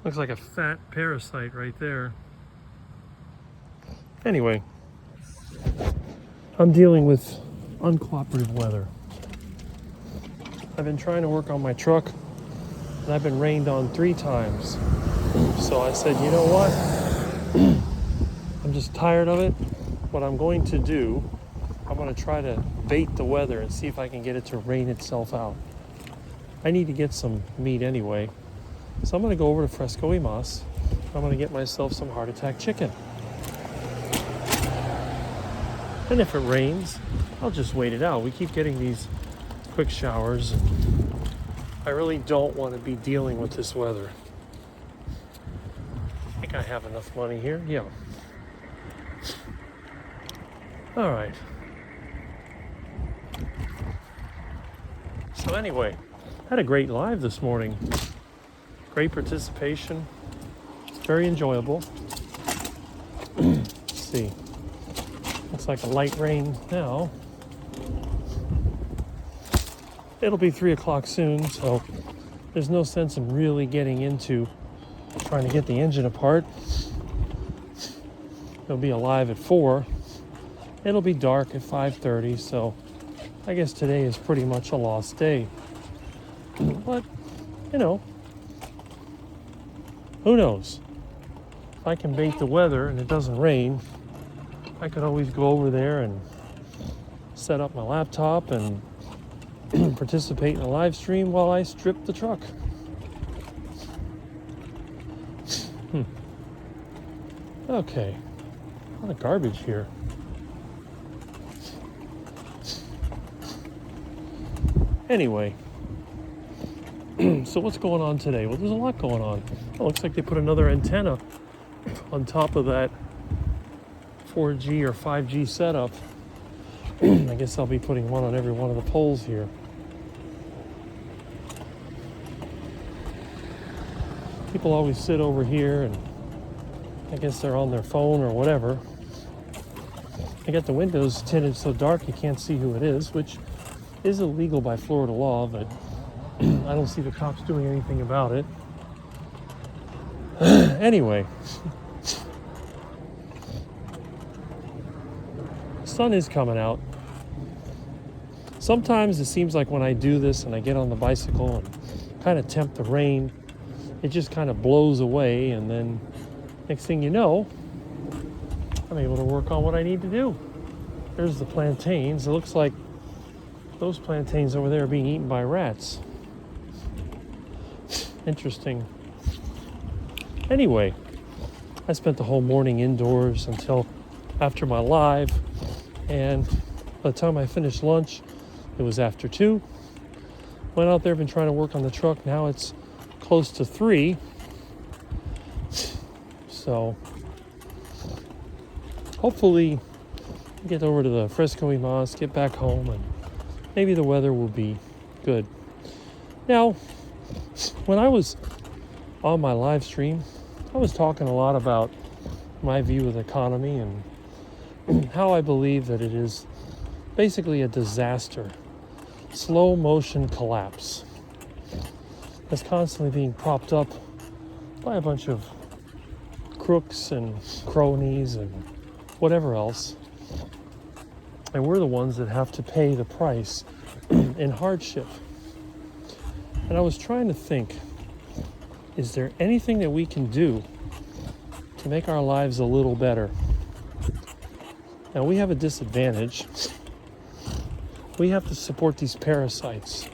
Looks like a fat parasite right there. Anyway, I'm dealing with uncooperative weather. I've been trying to work on my truck and I've been rained on 3 times. So I said, you know what? I'm just tired of it. What I'm going to do, I'm going to try to bait the weather and see if I can get it to rain itself out. I need to get some meat anyway. So I'm going to go over to Fresco y Mas. I'm going to get myself some heart attack chicken. And if it rains, I'll just wait it out. We keep getting these quick showers. And I really don't want to be dealing with this weather. I think I have enough money here. Yeah. All right. So anyway, had a great live this morning. Great participation. It's very enjoyable. Let's see. Looks like a light rain now. It'll be 3 o'clock soon, so there's no sense in really getting into trying to get the engine apart. It'll be alive at 4. It'll be dark at 5:30, so I guess today is pretty much a lost day. But, you know, who knows? If I can bait the weather and it doesn't rain, I could always go over there and set up my laptop and participate in a live stream while I strip the truck. Okay, a lot of garbage here. Anyway, so what's going on today? Well, there's a lot going on. It looks like they put another antenna on top of that 4G or 5G setup. I guess I'll be putting one on every one of the poles here. People always sit over here and I guess they're on their phone or whatever. I got the windows tinted so dark you can't see who it is, which is illegal by Florida law, but I don't see the cops doing anything about it. Anyway, the sun is coming out. Sometimes it seems like when I do this and I get on the bicycle and kind of tempt the rain, it just kind of blows away, and then next thing you know, I'm able to work on what I need to do. There's the plantains. It looks like those plantains over there are being eaten by rats. Interesting. Anyway, I spent the whole morning indoors until after my live, and by the time I finished lunch, it was after 2. Went out there, been trying to work on the truck. Now it's close to 3. So hopefully get over to the Fresco y Mas, get back home, and maybe the weather will be good. Now, when I was on my live stream, I was talking a lot about my view of the economy and how I believe that it is basically a disaster, slow motion collapse that's constantly being propped up by a bunch of crooks and cronies and whatever else. And we're the ones that have to pay the price in hardship. And I was trying to think, is there anything that we can do to make our lives a little better? Now, we have a disadvantage. We have to support these parasites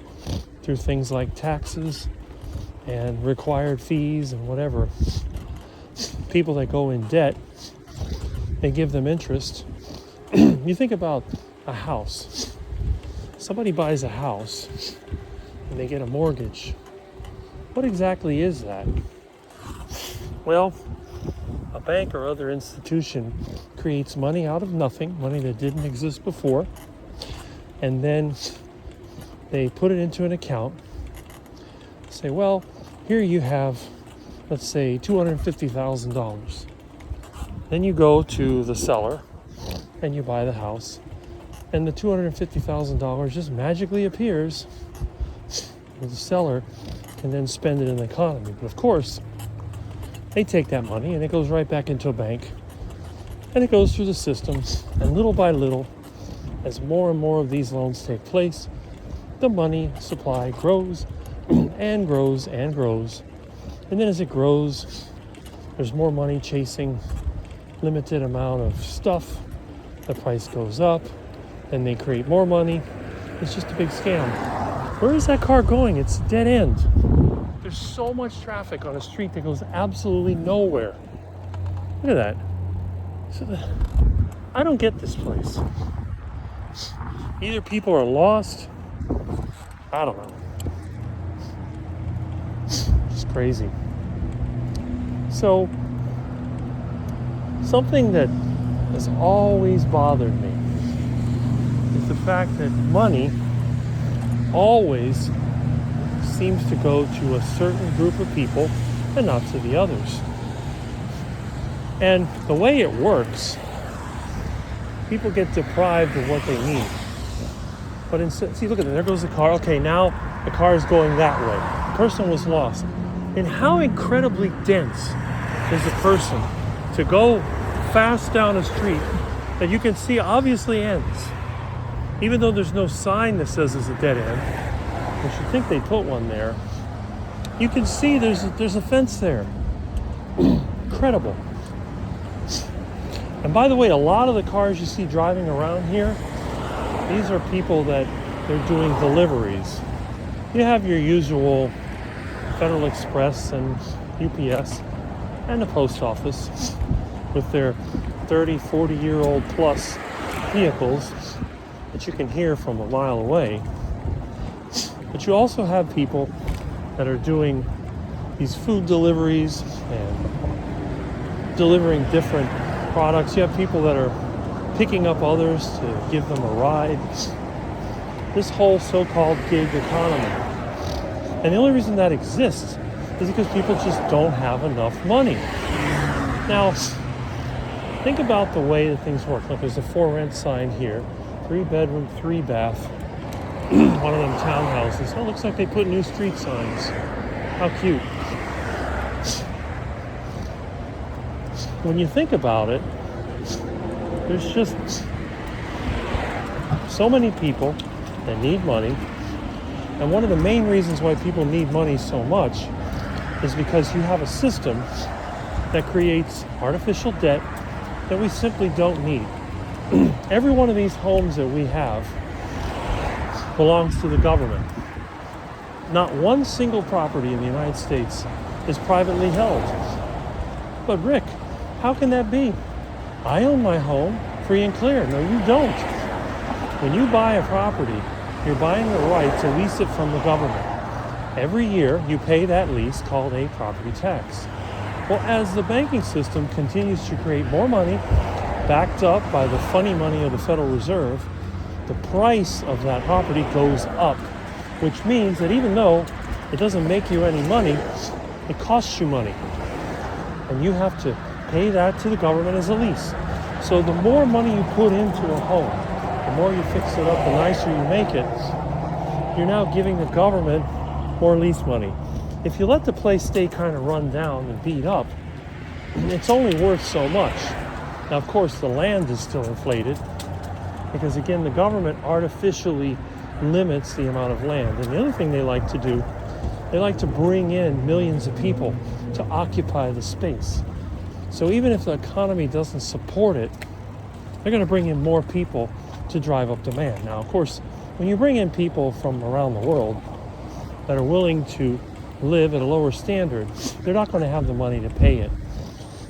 through things like taxes and required fees and whatever. People that go in debt, they give them interest. You think about a house. Somebody buys a house and they get a mortgage. What exactly is that? Well, a bank or other institution creates money out of nothing, money that didn't exist before, and then they put it into an account. Say, well, here you have, let's say, $250,000. Then you go to the seller and you buy the house, and the $250,000 just magically appears. The seller can then spend it in the economy. But of course, They take that money and it goes right back into a bank. And it goes through the systems. And little by little, as more and more of these loans take place, the money supply grows and grows and grows. And then as it grows, there's more money chasing limited amount of stuff. The price goes up. Then they create more money. It's just a big scam. Where is that car going? It's a dead end. There's so much traffic on a street that goes absolutely nowhere. Look at that. I don't get this place. Either people are lost. I don't know. It's crazy. So, something that has always bothered me is the fact that money always seems to go to a certain group of people and not to the others. And the way it works, people get deprived of what they need. But instead, see, look at that. There goes the car. Okay, now the car is going that way. The person was lost. And how incredibly dense is a person to go fast down a street that you can see obviously ends, even though there's no sign that says it's a dead end. You should think they put one there. You can see there's a fence there. Incredible. And by the way, a lot of the cars you see driving around here, these are people that they're doing deliveries. You have your usual Federal Express and UPS and the post office with their 30, 40-year-old plus vehicles that you can hear from a mile away. But you also have people that are doing these food deliveries and delivering different products. You have people that are picking up others to give them a ride. This whole so-called gig economy. And the only reason that exists is because people just don't have enough money. Now, think about the way that things work. Look, there's a for rent sign here. 3-bedroom, 3-bath. One of them townhouses. Oh, looks like they put new street signs. How cute. When you think about it, there's just so many people that need money. And one of the main reasons why people need money so much is because you have a system that creates artificial debt that we simply don't need. Every one of these homes that we have belongs to the government. Not one single property in the United States is privately held. But Rick, how can that be? I own my home free and clear. No, you don't. When you buy a property, you're buying the right to lease it from the government. Every year, you pay that lease called a property tax. Well, as the banking system continues to create more money, backed up by the funny money of the Federal Reserve, the price of that property goes up, which means that even though it doesn't make you any money, it costs you money. And you have to pay that to the government as a lease. So the more money you put into a home, the more you fix it up, the nicer you make it, you're now giving the government more lease money. If you let the place stay kind of run down and beat up, it's only worth so much. Now, of course, the land is still inflated because, again, the government artificially limits the amount of land. And the other thing they like to do, they like to bring in millions of people to occupy the space. So even if the economy doesn't support it, they're going to bring in more people to drive up demand. Now, of course, when you bring in people from around the world that are willing to live at a lower standard, they're not going to have the money to pay it.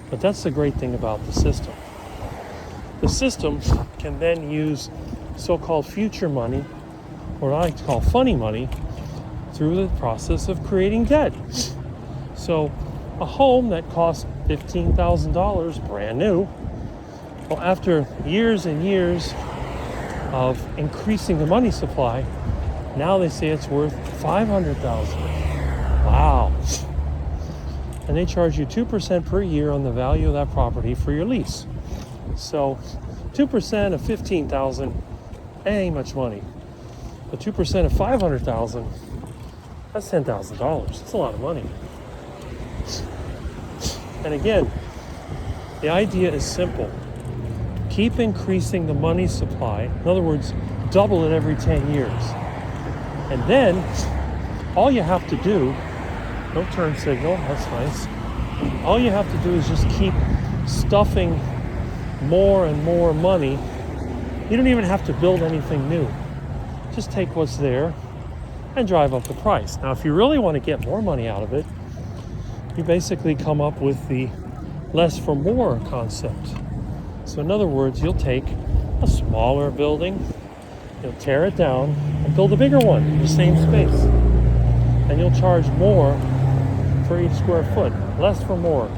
But that's the great thing about the system. The system can then use so-called future money, or what I call funny money, through the process of creating debt. So a home that costs $15,000 brand new, well, after years and years of increasing the money supply, now they say it's worth $500,000. Wow. And they charge you 2% per year on the value of that property for your lease. So 2% of $15,000 ain't much money. But 2% of $500,000, that's $10,000. That's a lot of money. And again, the idea is simple. Keep increasing the money supply. In other words, double it every 10 years. And then all you have to do, no turn signal, that's nice. All you have to do is just keep stuffing more and more money. You don't even have to build anything new. Just take what's there and drive up the price. Now, if you really want to get more money out of it, you basically come up with the less for more concept. So in other words, you'll take a smaller building, you'll tear it down and build a bigger one in the same space. And you'll charge more for each square foot, less for more.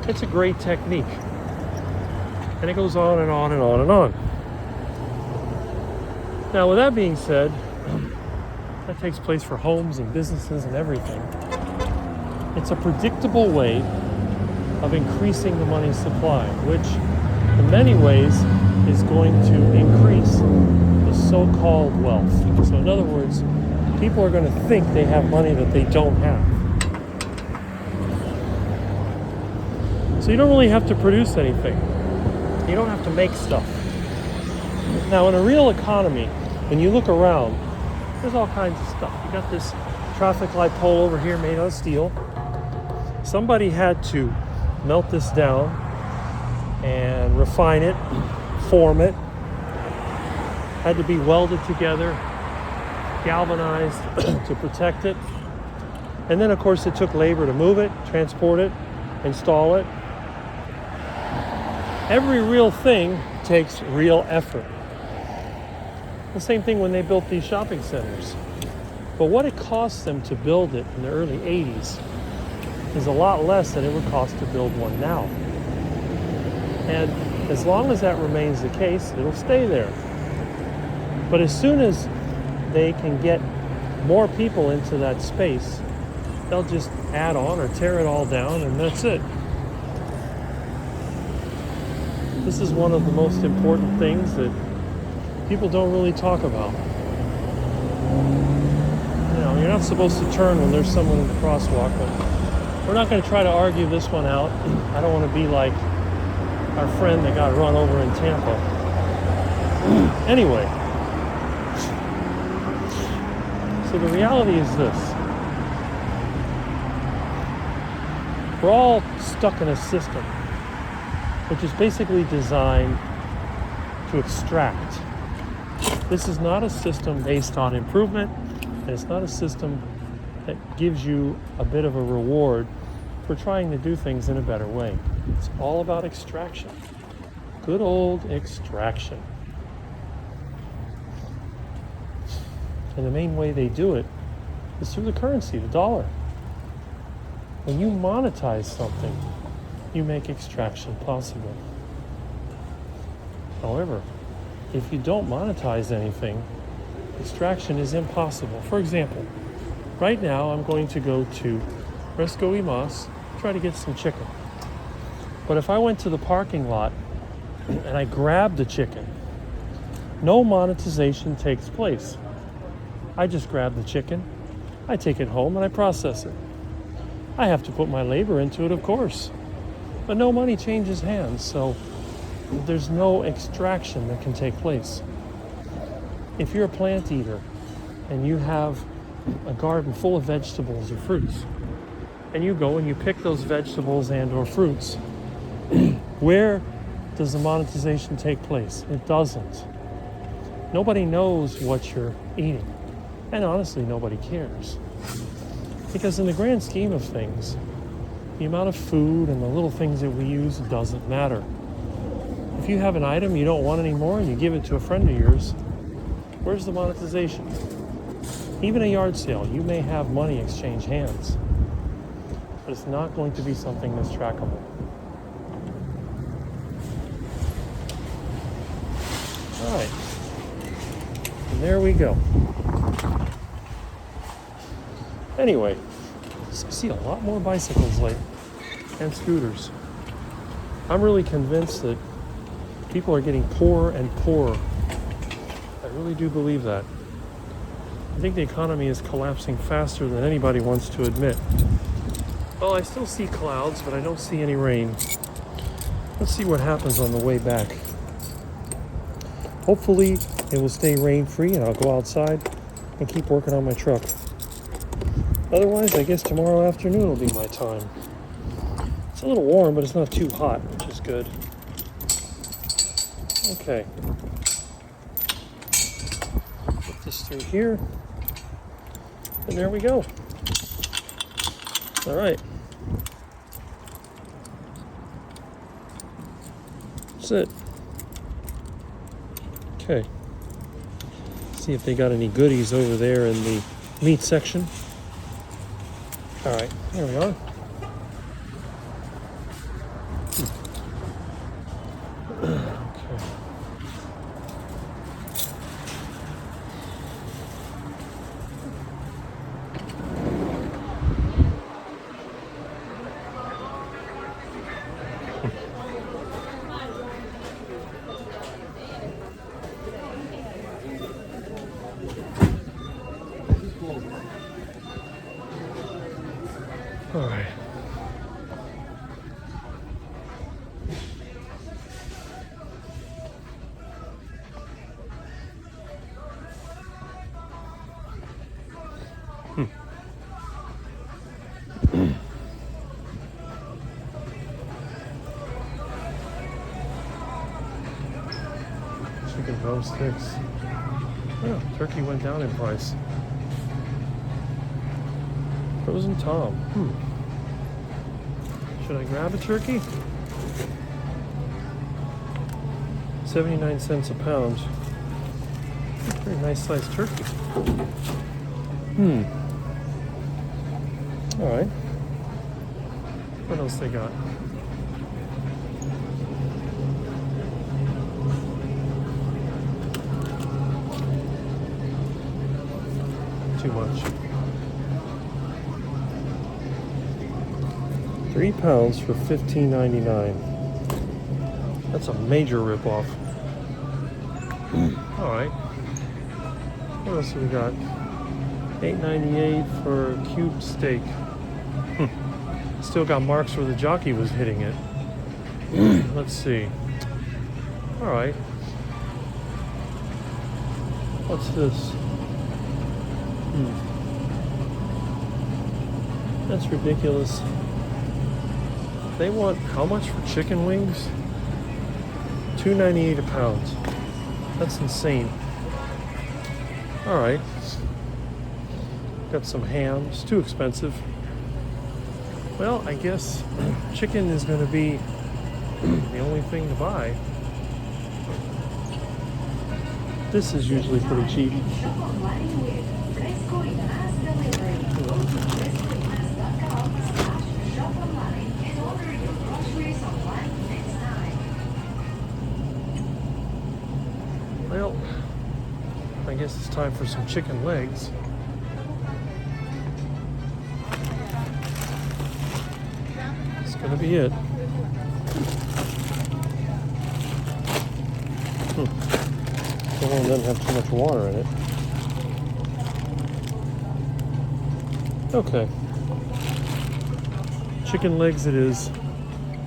It's a great technique. And it goes on and on and on and on. Now, with that being said, that takes place for homes and businesses and everything. It's a predictable way of increasing the money supply, which in many ways is going to increase the so-called wealth. So in other words, people are going to think they have money that they don't have. So you don't really have to produce anything. You don't have to make stuff. Now, in a real economy, when you look around, there's all kinds of stuff. You got this traffic light pole over here made out of steel. Somebody had to melt this down and refine it, form it. Had to be welded together, galvanized to protect it. And then, of course, it took labor to move it, transport it, install it. Every real thing takes real effort. The same thing when they built these shopping centers. But what it cost them to build it in the early 80s is a lot less than it would cost to build one now. And as long as that remains the case, it'll stay there. But as soon as they can get more people into that space, they'll just add on or tear it all down, and that's it. This is one of the most important things that people don't really talk about. You know, you're not supposed to turn when there's someone in the crosswalk, but we're not going to try to argue this one out. I don't want to be like our friend that got run over in Tampa. Anyway, so the reality is this. We're all stuck in a system which is basically designed to extract. This is not a system based on improvement, and it's not a system that gives you a bit of a reward for trying to do things in a better way. It's all about extraction. Good old extraction. And the main way they do it is through the currency, the dollar. When you monetize something, you make extraction possible. However, if you don't monetize anything, extraction is impossible. For example, right now I'm going to go to Fresco y Mas, try to get some chicken. But if I went to the parking lot and I grabbed the chicken, no monetization takes place. I just grab the chicken, I take it home, and I process it. I have to put my labor into it, of course. But no money changes hands, so there's no extraction that can take place. If you're a plant eater and you have a garden full of vegetables or fruits, and you go and you pick those vegetables and or fruits, where does the monetization take place? It doesn't. Nobody knows what you're eating. And honestly, nobody cares. Because in the grand scheme of things, the amount of food and the little things that we use doesn't matter. If you have an item you don't want anymore and you give it to a friend of yours, where's the monetization? Even a yard sale, you may have money exchange hands, but it's not going to be something that's trackable. All right, and there we go. Anyway, I see a lot more bicycles lately and scooters. I'm really convinced that people are getting poorer and poorer. I really do believe that. I think the economy is collapsing faster than anybody wants to admit. Well, I still see clouds, but I don't see any rain. Let's see what happens on the way back. Hopefully, it will stay rain-free and I'll go outside and keep working on my truck. Otherwise, I guess tomorrow afternoon will be my time. It's a little warm, but it's not too hot, which is good. Okay. Put this through here. And there we go. All right. That's it. Okay. See if they got any goodies over there in the meat section. All right, here we are. Okay. All right. Chicken drumsticks. Oh, turkey went down in price. Frozen Tom. Should I grab a turkey? 79 cents a pound. Pretty nice sized turkey. All right. What else they got? Too much. 3 pounds for $15.99. That's a major ripoff. All right. What else have we got? $8.98 for a cubed steak. Still got marks where the jockey was hitting it. Let's see. All right. What's this? That's ridiculous. They want how much for chicken wings? $2.98 a pound. That's insane. All right. Got some ham. It's too expensive. Well, I guess chicken is going to be the only thing to buy. This is usually pretty cheap. Well, I guess it's time for some chicken legs. It's gonna be it. The one doesn't have too much water in it. Okay. Chicken legs it is.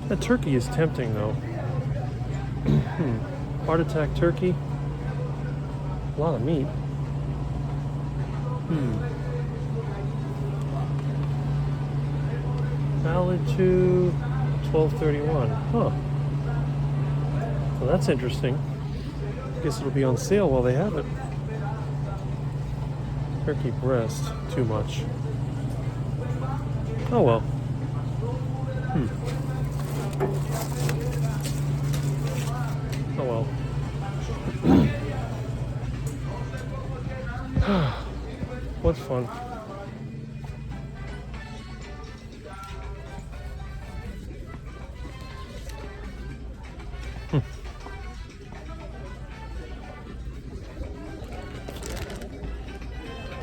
That turkey is tempting though. Heart attack turkey. A lot of meat. Valid to 12/31. Huh. Well, that's interesting. I guess it'll be on sale while they have it. Turkey breast, too much. Oh well. Oh well. What fun.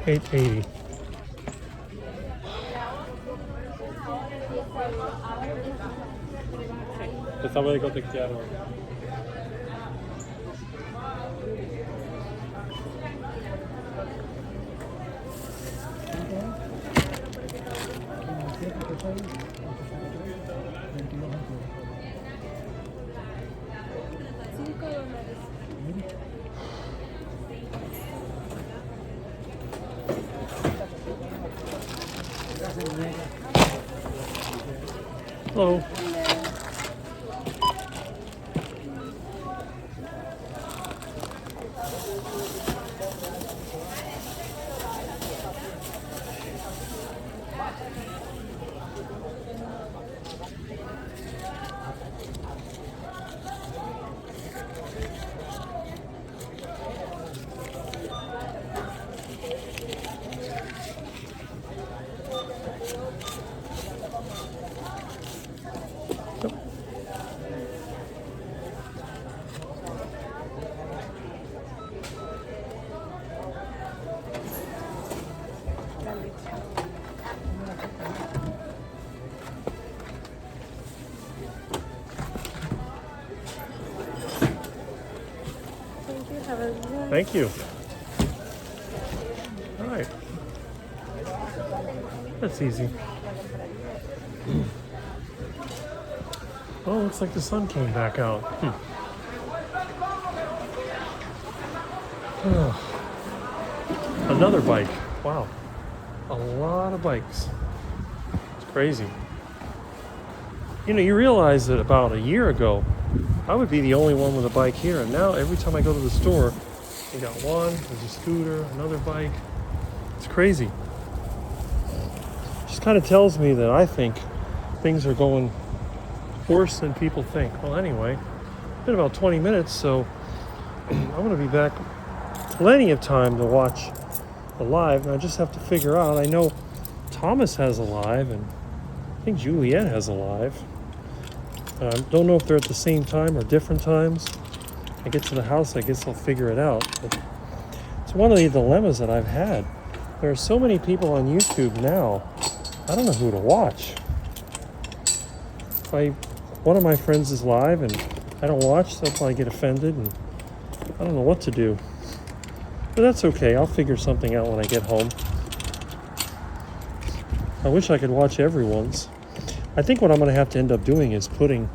$8.80. Estamos de contextear. Hello. Thank you. Have a good night. Thank you. All right. That's easy. Oh, looks like the sun came back out. Another bike. Wow. A lot of bikes. It's crazy. You know, you realize that about a year ago, I would be the only one with a bike here. And now every time I go to the store, they got one, there's a scooter, another bike. It's crazy. Just kind of tells me that I think things are going worse than people think. Well, anyway, it's been about 20 minutes, so I'm going to be back plenty of time to watch the live. And I just have to figure out, I know Thomas has a live, and I think Juliet has a live. Don't know if they're at the same time or different times. I get to the house, I guess I'll figure it out. But it's one of the dilemmas that I've had. There are so many people on YouTube now, I don't know who to watch. If one of my friends is live and I don't watch, they'll probably get offended, and I don't know what to do. But that's okay, I'll figure something out when I get home. I wish I could watch everyone's. I think what I'm going to have to end up doing is putting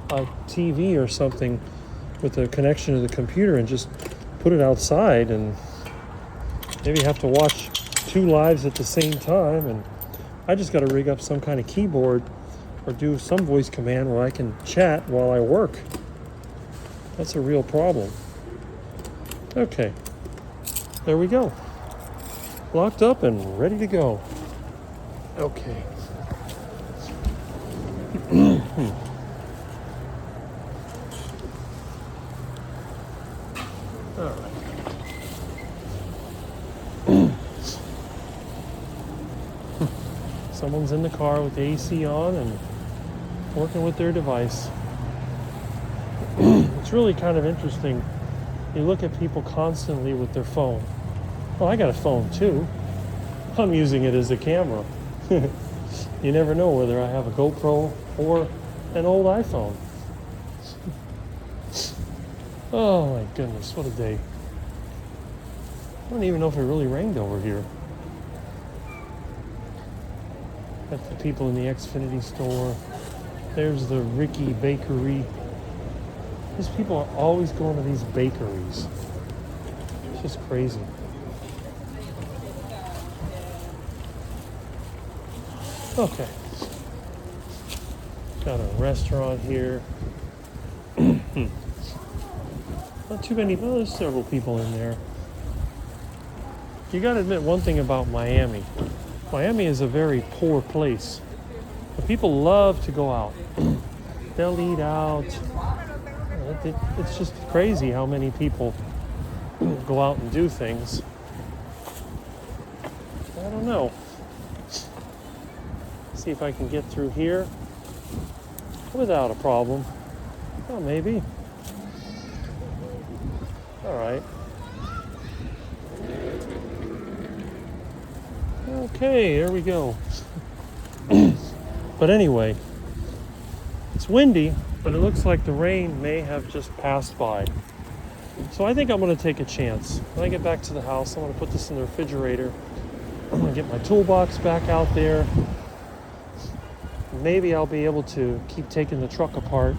a TV or something with a connection to the computer and just put it outside, and maybe have to watch two lives at the same time. And I just got to rig up some kind of keyboard or do some voice command where I can chat while I work. That's a real problem. Okay, there we go. Locked up and ready to go. Okay. All right. Someone's in the car with the AC on and working with their device. It's really kind of interesting. You look at people constantly with their phone. Well, I got a phone too. I'm using it as a camera. You never know whether I have a GoPro or an old iPhone. Oh my goodness, what a day. I don't even know if it really rained over here. That's the people in the Xfinity store. There's the Ricky Bakery. These people are always going to these bakeries. It's just crazy. Okay. Got a restaurant here. Not too many, well, there's several people in there. You gotta admit one thing about Miami. Miami is a very poor place. But people love to go out. They'll eat out. It's just crazy how many people go out and do things. I don't know. See if I can get through here without a problem. Oh, maybe. All right. Okay, there we go. But anyway, it's windy, but it looks like the rain may have just passed by. So I think I'm going to take a chance. When I get back to the house, I'm going to put this in the refrigerator. I'm going to get my toolbox back out there. Maybe I'll be able to keep taking the truck apart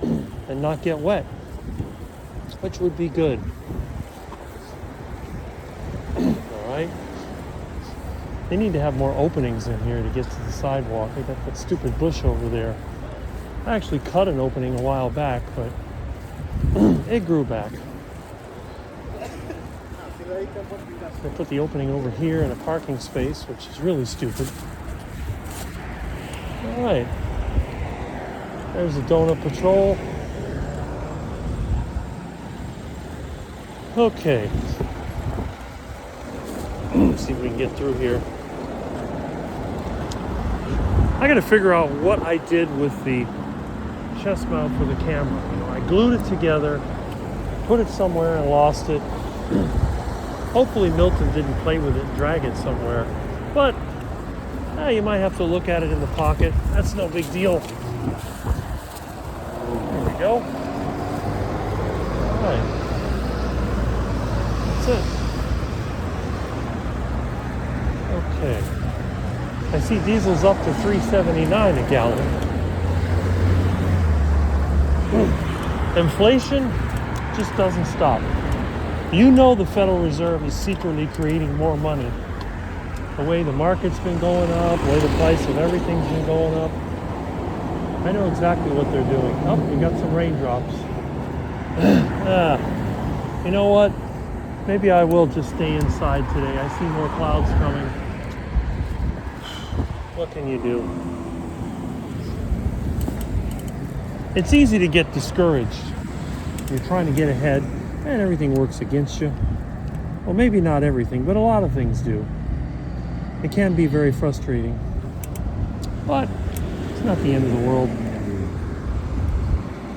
and not get wet, which would be good. All right. They need to have more openings in here to get to the sidewalk. They got that stupid bush over there. I actually cut an opening a while back, but it grew back. They put the opening over here in a parking space, which is really stupid. All right. There's the Donut Patrol. Okay. Let's see if we can get through here. I got to figure out what I did with the chest mount for the camera. You know, I glued it together, put it somewhere and lost it. Hopefully Milton didn't play with it and drag it somewhere. But you might have to look at it in the pocket. That's no big deal. There we go. All right. That's it. Okay. I see diesel's up to $3.79 a gallon. Inflation just doesn't stop. You know the Federal Reserve is secretly creating more money. The way the market's been going up, the way the price of everything's been going up. I know exactly what they're doing. Oh, we got some raindrops. You know what? Maybe I will just stay inside today. I see more clouds coming. What can you do? It's easy to get discouraged. You're trying to get ahead, and everything works against you. Well, maybe not everything, but a lot of things do. It can be very frustrating. But it's not the end of the world.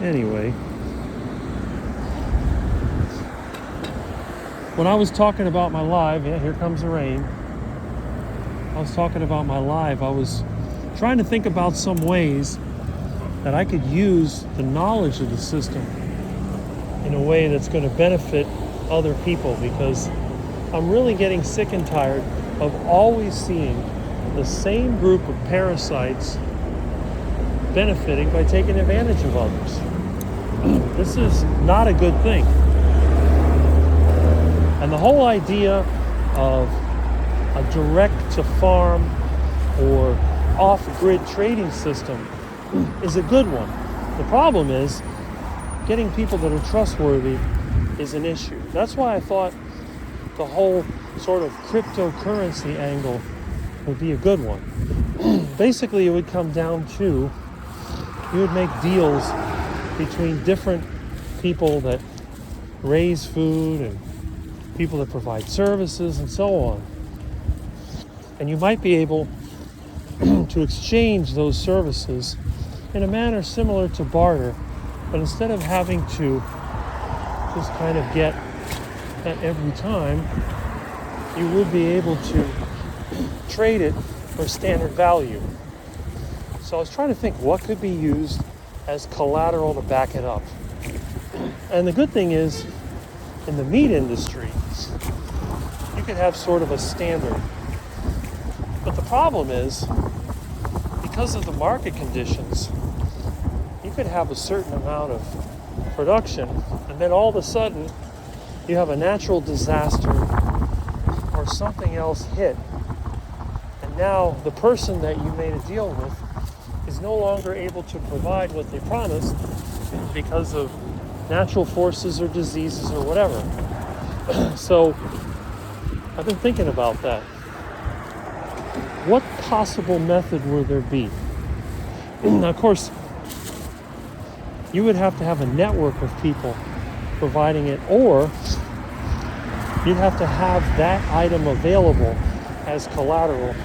Anyway. When I was talking about my live, yeah, here comes the rain. I was talking about my live. I was trying to think about some ways that I could use the knowledge of the system in a way that's going to benefit other people, because I'm really getting sick and tired of always seeing the same group of parasites benefiting by taking advantage of others. This is not a good thing. And the whole idea of a direct-to-farm or off-grid trading system is a good one. The problem is getting people that are trustworthy is an issue. That's why I thought the whole sort of cryptocurrency angle would be a good one. Basically, it would come down to you would make deals between different people that raise food and people that provide services and so on. And you might be able to exchange those services in a manner similar to barter, but instead of having to just kind of get at every time, you would be able to trade it for standard value. So I was trying to think what could be used as collateral to back it up. And the good thing is, in the meat industry, you could have sort of a standard. But the problem is, because of the market conditions, you could have a certain amount of production, and then all of a sudden, you have a natural disaster or something else hit. And now the person that you made a deal with is no longer able to provide what they promised because of natural forces or diseases or whatever. So I've been thinking about that. What possible method would there be? Now, of course, you would have to have a network of people providing it, or you'd have to have that item available as collateral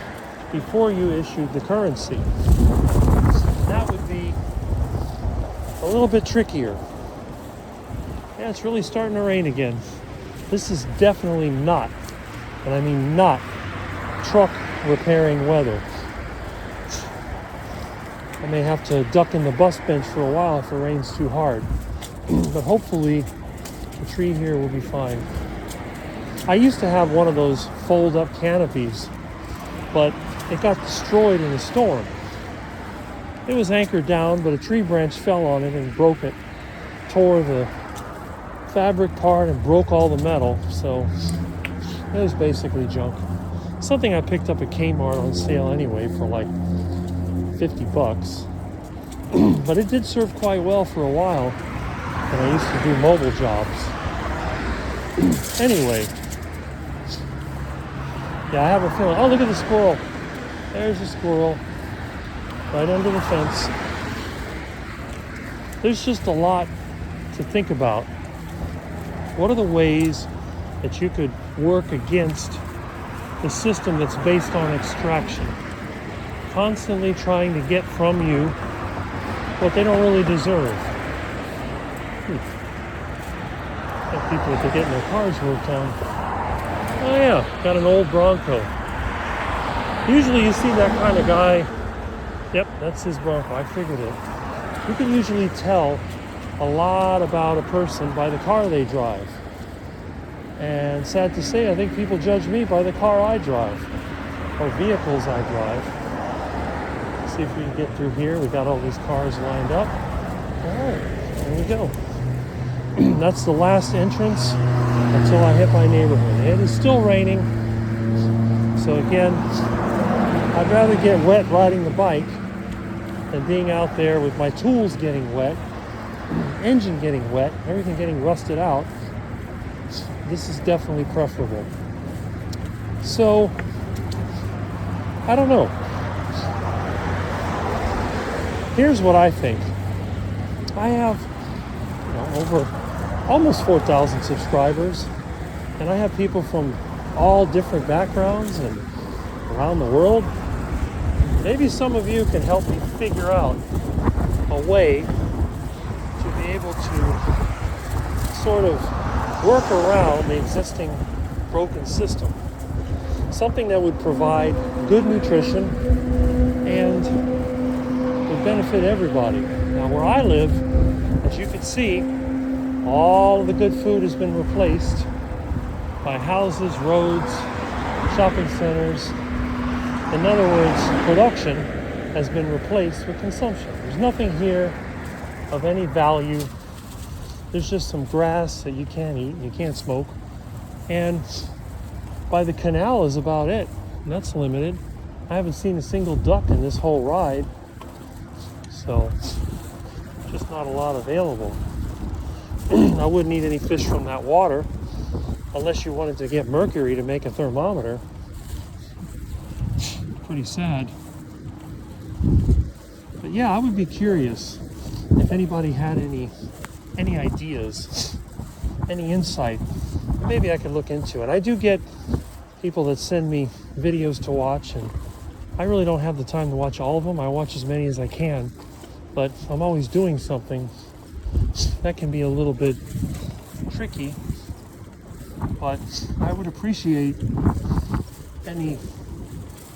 before you issued the currency. That would be a little bit trickier. Yeah, it's really starting to rain again. This is definitely not, and I mean not, truck repairing weather. I may have to duck in the bus bench for a while if it rains too hard. But hopefully the tree here will be fine. I used to have one of those fold-up canopies, but it got destroyed in a storm. It was anchored down, but a tree branch fell on it and broke it, tore the fabric part and broke all the metal, so it was basically junk. something I picked up at Kmart on sale anyway for like $50. But it did serve quite well for a while when I used to do mobile jobs. Anyway, yeah, I have a feeling. Oh, look at the squirrel. There's a squirrel right under the fence. There's just a lot to think about. What are the ways that you could work against the system that's based on extraction? Constantly trying to get from you what they don't really deserve. Got people that are getting their cars worked on. Oh yeah, got an old Bronco. Usually you see that kind of guy. Yep, that's his Bronco. I figured it. You can usually tell a lot about a person by the car they drive. And sad to say, I think people judge me by the car I drive, or vehicles I drive. Let's see if we can get through here. We got all these cars lined up. All right, there we go. That's the last entrance until I hit my neighborhood. It is still raining. So again, I'd rather get wet riding the bike than being out there with my tools getting wet, engine getting wet, everything getting rusted out. This is definitely preferable. So, I don't know. Here's what I think. I have over almost 4,000 subscribers, and I have people from all different backgrounds and around the world. Maybe some of you can help me figure out a way to be able to sort of work around the existing broken system. Something that would provide good nutrition and would benefit everybody. Now where I live, as you can see, all of the good food has been replaced by houses, roads, shopping centers. In other words, production has been replaced with consumption. There's nothing here of any value. There's just some grass that you can't eat, you can't smoke. And by the canal is about it. And that's limited. I haven't seen a single duck in this whole ride. So, just not a lot available. I wouldn't eat any fish from that water unless you wanted to get mercury to make a thermometer. Pretty sad. But yeah, I would be curious if anybody had any ideas, any insight. Maybe I could look into it. I do get people that send me videos to watch, and I really don't have the time to watch all of them. I watch as many as I can, but I'm always doing something. That can be a little bit tricky, but I would appreciate any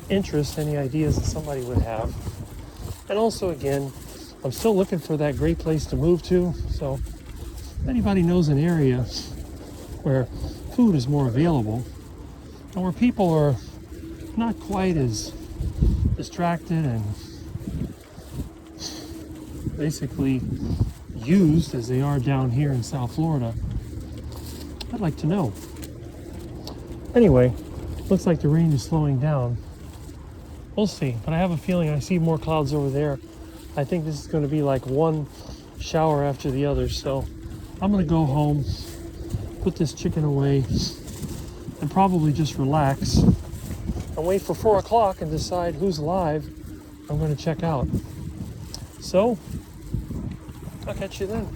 interest, any ideas that somebody would have. And also, again, I'm still looking for that great place to move to. So if anybody knows an area where food is more available and where people are not quite as distracted and basically used as they are down here in South Florida, I'd like to know. Anyway, looks like the rain is slowing down. We'll see, but I have a feeling I see more clouds over there. I think this is going to be like one shower after the other, so I'm going to go home, put this chicken away, and probably just relax and wait for 4 o'clock and decide who's live I'm going to check out. So, I'll catch you then.